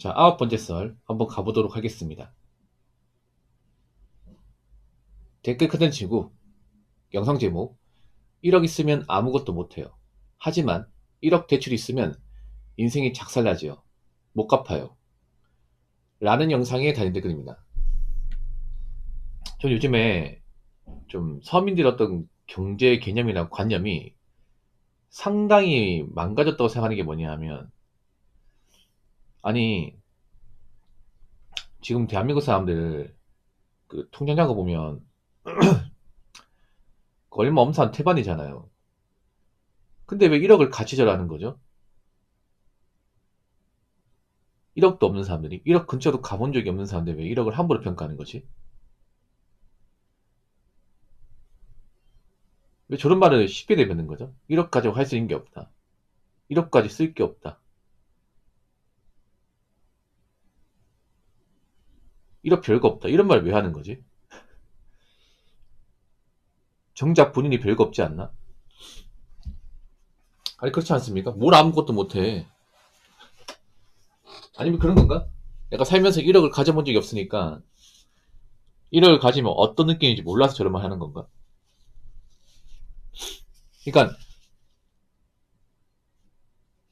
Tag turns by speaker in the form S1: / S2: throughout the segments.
S1: 자, 9번째 썰 한번 가보도록 하겠습니다. 댓글 크든 치고 영상 제목 1억 있으면 아무것도 못해요. 하지만 1억 대출 있으면 인생이 작살나지요. 못 갚아요. 라는 영상에 달린 댓글입니다. 전 요즘에 좀 서민들 어떤 경제 개념이나 관념이 상당히 망가졌다고 생각하는 게 뭐냐 하면, 아니 지금 대한민국 사람들 그 통장자가 보면 얼마 없는 사람 태반이잖아요. 근데 왜 1억을 같이 절하는 거죠? 1억도 없는 사람들이, 1억 근처도 가본 적이 없는 사람들 왜 1억을 함부로 평가하는 거지? 왜 저런 말을 쉽게 내뱉는 거죠? 1억 가지고 할 수 있는 게 없다. 1억까지 쓸 게 없다. 1억 별거 없다. 이런 말 왜 하는 거지? 정작 본인이 별거 없지 않나? 아니, 그렇지 않습니까? 뭘 아무것도 못해. 아니면 그런 건가? 내가 살면서 1억을 가져본 적이 없으니까 1억을 가지면 어떤 느낌인지 몰라서 저런 말 하는 건가? 그러니까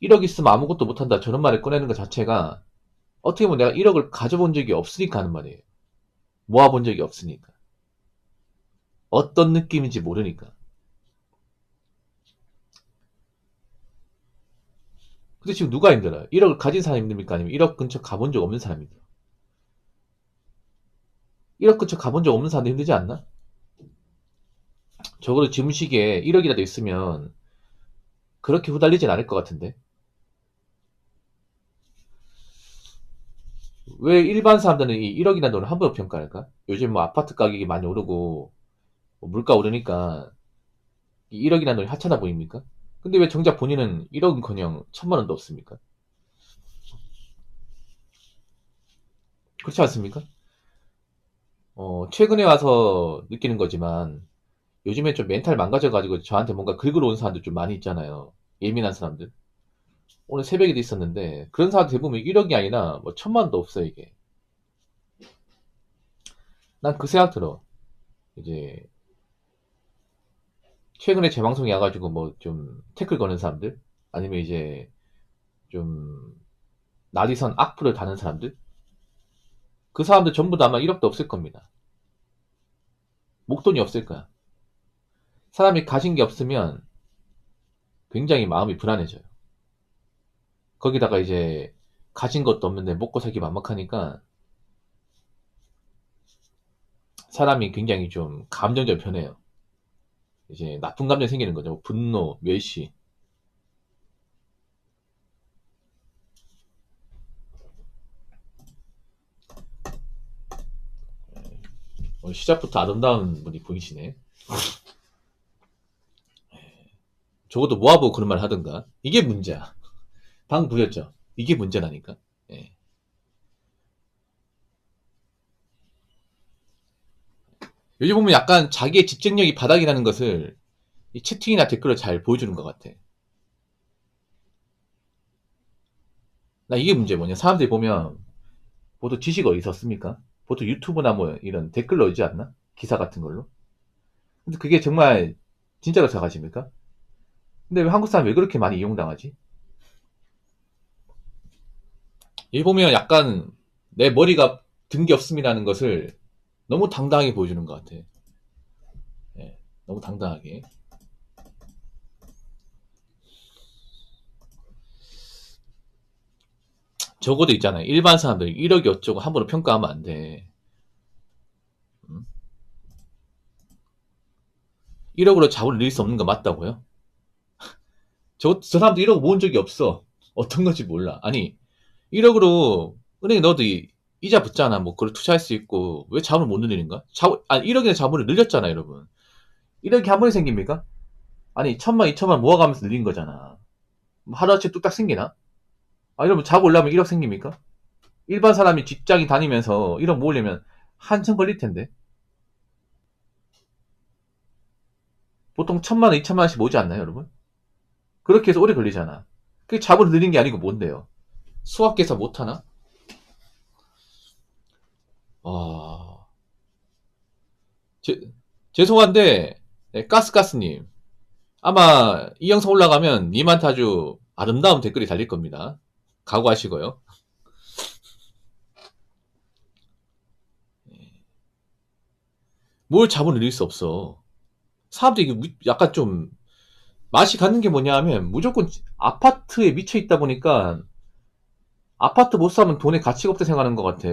S1: 1억 있으면 아무것도 못한다. 저런 말을 꺼내는 것 자체가 어떻게 보면 내가 1억을 가져본 적이 없으니까 하는 말이에요. 모아본 적이 없으니까. 어떤 느낌인지 모르니까. 근데 지금 누가 힘들어요? 1억을 가진 사람이 힘듭니까? 아니면 1억 근처 가본 적 없는 사람이 힘들어? 1억 근처 가본 적 없는 사람도 힘들지 않나? 적어도 지금 시기에 1억이라도 있으면 그렇게 후달리진 않을 것 같은데. 왜 일반 사람들은 이 1억이라는 돈을 함부로 평가할까? 요즘 뭐 아파트 가격이 많이 오르고 뭐 물가 오르니까 이 1억이라는 돈이 하찮아 보입니까? 근데 왜 정작 본인은 1억은커녕 1,000만 원도 없습니까? 그렇지 않습니까? 최근에 와서 느끼는 거지만 요즘에 좀 멘탈 망가져가지고 저한테 뭔가 긁으러 온 사람들 좀 많이 있잖아요. 예민한 사람들. 오늘 새벽에도 있었는데 그런 사람들 대부분 1억이 아니라 뭐 1,000만 원도 없어요 이게. 난 그 생각 들어. 이제 최근에 제 방송에 와가지고 뭐 좀 태클 거는 사람들, 아니면 이제 좀 난리선 악플을 다는 사람들, 그 사람들 전부 다 아마 1억도 없을 겁니다. 목돈이 없을 거야. 사람이 가진 게 없으면 굉장히 마음이 불안해져요. 거기다가 이제 가진 것도 없는데 먹고 살기 막막하니까 사람이 굉장히 좀 감정적으로 변해요. 이제 나쁜 감정이 생기는 거죠. 뭐 분노, 멸시. 시작부터 아름다운 분이 보이시네. 적어도 모아보고 그런 말 하든가. 이게 문제야. 방금 보였죠? 이게 문제라니까. 예. 요즘 보면 약간 자기의 집중력이 바닥이라는 것을 이 채팅이나 댓글로 잘 보여주는 것 같아. 나 이게 문제 뭐냐. 사람들이 보면 보통 지식 어디서 씁니까? 보통 유튜브나 뭐 이런 댓글로 오지 않나? 기사 같은 걸로. 근데 그게 정말 진짜로 생각하십니까? 근데 왜 한국 사람 왜 그렇게 많이 이용당하지? 이 보면 약간 내 머리가 든 게 없음이라는 것을 너무 당당하게 보여주는 것 같아. 예, 너무 당당하게. 적어도 있잖아요. 일반 사람들이 1억이 어쩌고 함부로 평가하면 안 돼. 1억으로 자본을 늘릴 수 없는 거 맞다고요? 저 사람도 1억 모은 적이 없어. 어떤 건지 몰라. 아니, 1억으로 은행에 넣어도 이자 붙잖아. 뭐, 그걸 투자할 수 있고. 왜 자본을 못 늘리는가? 1억이나 자본을 늘렸잖아, 여러분. 1억이 한 번에 생깁니까? 아니, 1,000만, 2,000만 모아가면서 늘린 거잖아. 뭐 하루아침에 뚝딱 생기나? 아, 여러분, 자고 올라면 1억 생깁니까? 일반 사람이 직장인 다니면서 1억 모으려면 한참 걸릴 텐데. 보통 1,000만 원, 2,000만 원씩 모으지 않나요, 여러분? 그렇게 해서 오래 걸리잖아. 그게 자본을 늘린 게 아니고 뭔데요? 수학 계산 못하나? 아, 제, 죄송한데, 네, 가스가스님. 아마 이 영상 올라가면 님한테 아주 아름다운 댓글이 달릴 겁니다. 각오하시고요. 뭘 잡은 일일 수 없어. 사람들이 이게 약간 좀 맛이 가는 게 뭐냐 하면 무조건 아파트에 미쳐 있다 보니까 아파트 못 사면 돈에 가치가 없다 생각하는 것 같아.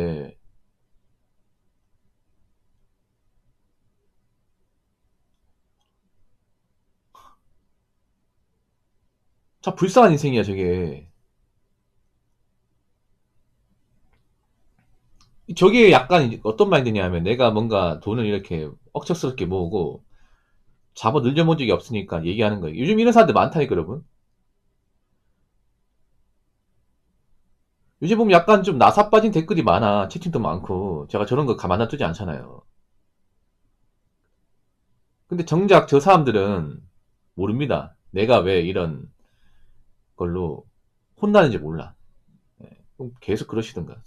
S1: 참 불쌍한 인생이야, 저게. 저게 약간 어떤 마인드냐 하면 내가 뭔가 돈을 이렇게 억척스럽게 모으고 잡아 늘려본 적이 없으니까 얘기하는 거예요. 요즘 이런 사람들 많다니까, 여러분. 요즘 보면 약간 좀 나사 빠진 댓글이 많아. 채팅도 많고. 제가 저런 거 가만 놔두지 않잖아요. 근데 정작 저 사람들은 모릅니다. 내가 왜 이런 걸로 혼나는지 몰라. 예, 계속 그러시던가.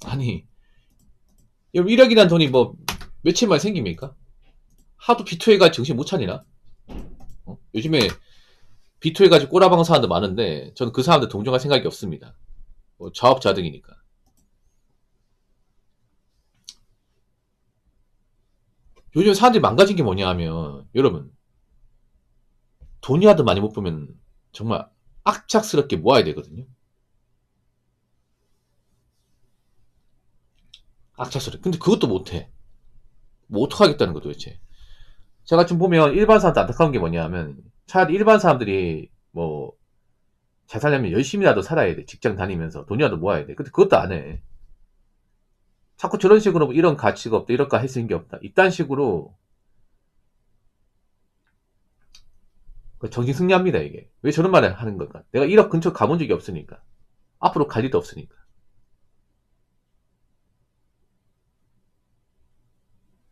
S1: 아니, 1억이란 돈이 뭐 며칠 만에 생깁니까? 하도 비토해가 정신 못 차리나? 요즘에 비토해가지고 꼬라박는 사람들 많은데 저는 그 사람들 동정할 생각이 없습니다. 뭐 자업자득이니까. 요즘 사람들이 망가진 게 뭐냐 하면 여러분 돈이라도 많이 못 보면 정말 악착스럽게 모아야 되거든요. 악착스럽게. 근데 그것도 못해. 뭐 어떡하겠다는 거 도대체. 제가 지금 보면 일반 사람들 안타까운 게 뭐냐 하면 차라리 일반 사람들이 뭐 잘 살려면 열심히라도 살아야 돼. 직장 다니면서 돈이라도 모아야 돼. 근데 그것도 안 해. 자꾸 저런 식으로 이런 가치가 없다. 이럴까 할 수 있는 게 없다. 이딴 식으로 정신 승리합니다, 이게. 왜 저런 말을 하는 걸까? 내가 1억 근처 가본 적이 없으니까. 앞으로 갈 일도 없으니까.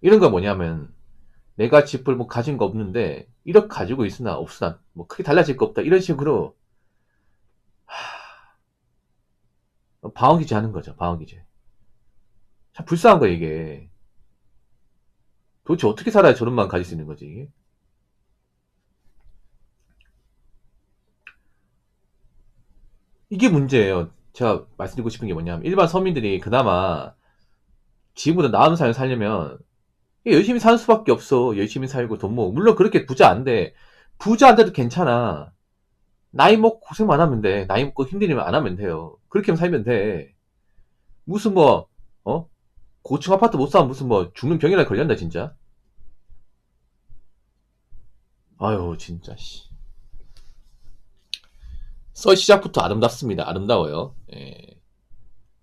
S1: 이런 거 뭐냐면 내가 집을 뭐 가진 거 없는데 1억 가지고 있으나 없으나 뭐 크게 달라질 거 없다. 이런 식으로 방어기제 하는 거죠. 방어기제. 참 불쌍한 거 이게. 도대체 어떻게 살아야 저런 마음 가질 수 있는 거지 이게? 이게 문제예요. 제가 말씀드리고 싶은 게 뭐냐면 일반 서민들이 그나마 지금보다 나은 삶을 살려면 열심히 사는 수밖에 없어. 열심히 살고 돈 모으고. 물론 그렇게 부자 안 돼. 부자 안 돼도 괜찮아. 나이 먹고 고생만 하면 돼. 나이 먹고 힘들면 안 하면 돼요. 그렇게만 살면 돼. 무슨 뭐, 어? 고층 아파트 못 사면 무슨 뭐 죽는 병이나 걸렸나 진짜? 아유 진짜 씨. 썰 시작부터 아름답습니다. 아름다워요. 예.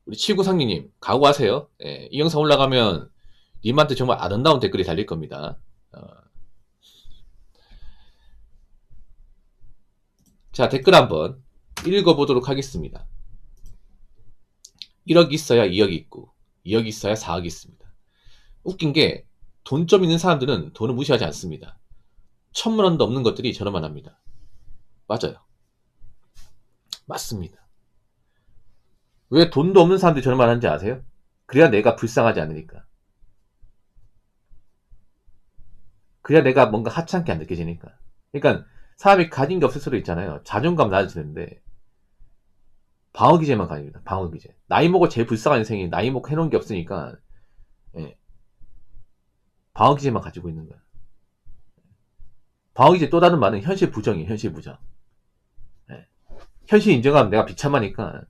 S1: 우리 칠구상리님 각오하세요. 예. 이 영상 올라가면 님한테 정말 아름다운 댓글이 달릴 겁니다. 자, 댓글 한번 읽어보도록 하겠습니다. 1억 있어야 2억 있고 2억 있어야 4억 있습니다. 웃긴 게 돈 좀 있는 사람들은 돈을 무시하지 않습니다. 1,000만 원도 없는 것들이 저렴만 합니다. 맞아요. 맞습니다. 왜 돈도 없는 사람들이 저렴만 하는지 아세요? 그래야 내가 불쌍하지 않으니까. 그래야 내가 뭔가 하찮게 안 느껴지니까. 그러니까 사람이 가진 게 없을 수도 있잖아요. 자존감 낮아지는데 방어기제만 가집니다. 방어기제. 나이 먹어 제일 불쌍한 인생이 나이 먹고 해놓은 게 없으니까 예, 방어기제만 가지고 있는 거야. 방어기제 또 다른 말은 현실 부정이에요. 현실 부정. 예. 현실 인정하면 내가 비참하니까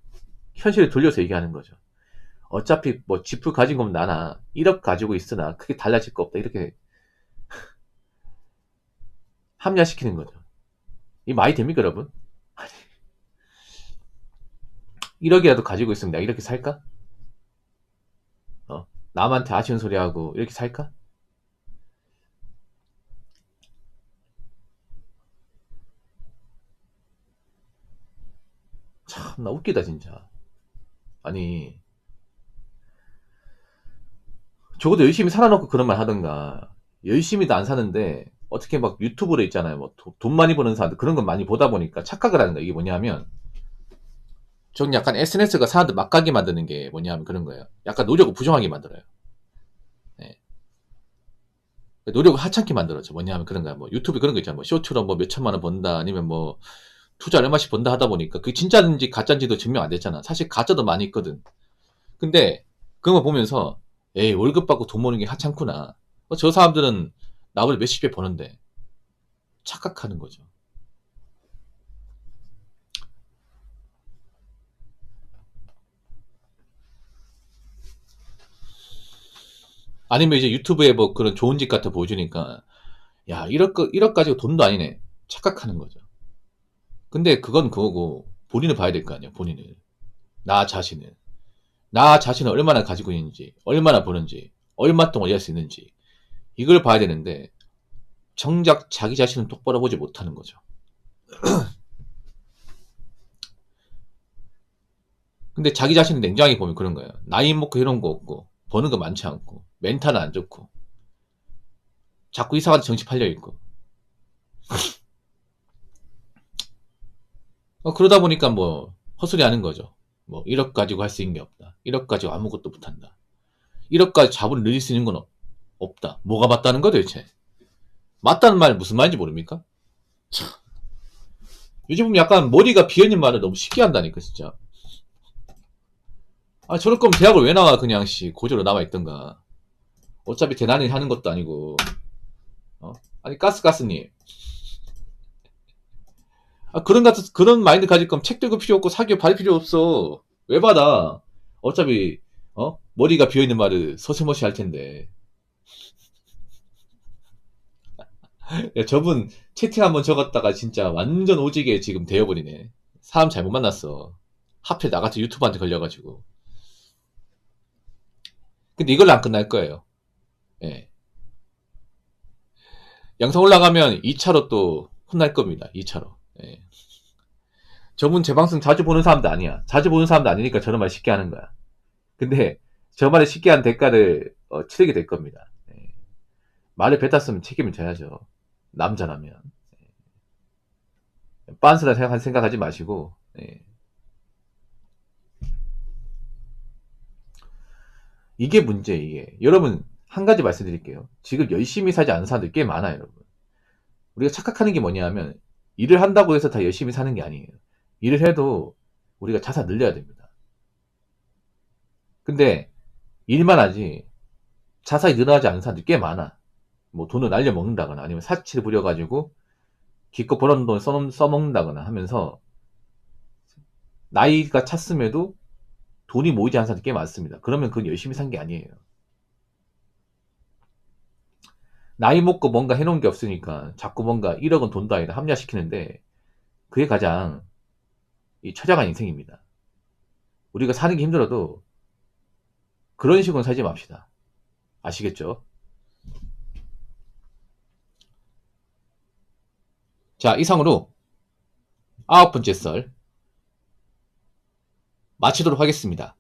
S1: 현실을 돌려서 얘기하는 거죠. 어차피 뭐 집을 가진 건 나나 1억 가지고 있으나 크게 달라질 거 없다. 이렇게 합리화시키는 거죠. 이 말이 됩니까 여러분? 1억이라도 가지고 있으면 내가 이렇게 살까? 남한테 아쉬운 소리 하고 이렇게 살까? 참 나 웃기다 진짜. 아니 적어도 열심히 살아놓고 그런 말 하던가. 열심히도 안 사는데 어떻게 막 유튜브로 있잖아요. 뭐 돈 많이 버는 사람들 그런 건 많이 보다 보니까 착각을 하는 거야. 이게 뭐냐면 저는 약간 SNS가 사람들 막가게 만드는 게 뭐냐 하면 그런 거예요. 약간 노력을 부정하게 만들어요. 네. 노력을 하찮게 만들어져. 뭐냐 하면 그런 거야. 뭐 유튜브 그런 거 있잖아. 뭐 쇼츠로 뭐 몇 천만 원 번다. 아니면 뭐 투자 얼마씩 번다 하다 보니까 그게 진짜인지 가짜인지도 증명 안 됐잖아. 사실 가짜도 많이 있거든. 근데 그런 거 보면서 에이 월급 받고 돈 버는 게 하찮구나. 저 사람들은 나보다 몇십 배 버는데 착각하는 거죠. 아니면 이제 유튜브에 뭐 그런 좋은 집 같은 거 보여주니까 야 1억 가지고 돈도 아니네. 착각하는 거죠. 근데 그건 그거고 본인을 봐야 될 거 아니야. 본인을. 나 자신을. 나 자신을 얼마나 가지고 있는지, 얼마나 버는지, 얼마 동안 일할 수 있는지 이걸 봐야 되는데 정작 자기 자신은 똑바로 보지 못하는 거죠. 근데 자기 자신을 냉정하게 보면 그런 거예요. 나이 먹고 이런 거 없고 버는 거 많지 않고 멘탈은 안 좋고 자꾸 이상한 정치 팔려 있고 그러다 보니까 뭐 헛소리 하는 거죠. 뭐 1억 가지고 할 수 있는 게 없다. 1억 가지고 아무것도 못한다. 1억까지 자본을 늘릴 수 있는 건 없다. 뭐가 맞다는 거 도대체? 맞다는 말 무슨 말인지 모릅니까? 참. 요즘은 약간 머리가 비어있는 말을 너무 쉽게 한다니까 진짜. 아 저럴 거면 대학을 왜 나와 그냥 고졸로 나와 있던가. 어차피 대단히 하는 것도 아니고. 아니 가스님. 그런 마인드 가질 거면 책도 읽을 필요 없고 사기업 받을 필요 없어. 왜 받아? 어차피 머리가 비어있는 말을 서슴없이 할 텐데. 야, 저분 채팅 한번 적었다가 진짜 완전 오지게 지금 되어버리네. 사람 잘못 만났어. 하필 나같이 유튜브한테 걸려가지고. 근데 이걸로 안 끝날 거예요. 예. 영상 올라가면 2차로 또 혼날 겁니다. 2차로. 예. 저분 제 방송 자주 보는 사람도 아니야. 자주 보는 사람도 아니니까 저런 말 쉽게 하는 거야. 근데 저 말을 쉽게 한 대가를 치르게 될 겁니다. 예. 말을 뱉었으면 책임을 져야죠. 남자라면. 빤스라 생각하지 마시고. 예. 이게 문제 이게. 여러분 한 가지 말씀드릴게요. 지금 열심히 살지 않는 사람들 꽤 많아요, 여러분. 우리가 착각하는 게 뭐냐 하면 일을 한다고 해서 다 열심히 사는 게 아니에요. 일을 해도 우리가 자산 늘려야 됩니다. 근데 일만 하지 자산이 늘어나지 않는 사람들이 꽤 많아. 뭐 돈을 날려 먹는다거나 아니면 사치를 부려가지고 기껏 벌어놓은 돈을 써먹는다거나 하면서 나이가 찼음에도 돈이 모이지 않는 사람들이 꽤 많습니다. 그러면 그건 열심히 산 게 아니에요. 나이 먹고 뭔가 해놓은 게 없으니까 자꾸 뭔가 1억은 돈도 아니다 합리화시키는데 그게 가장 이 처량한 인생입니다. 우리가 사는 게 힘들어도 그런 식으로 살지 맙시다. 아시겠죠? 자, 이상으로 9번째 썰 마치도록 하겠습니다.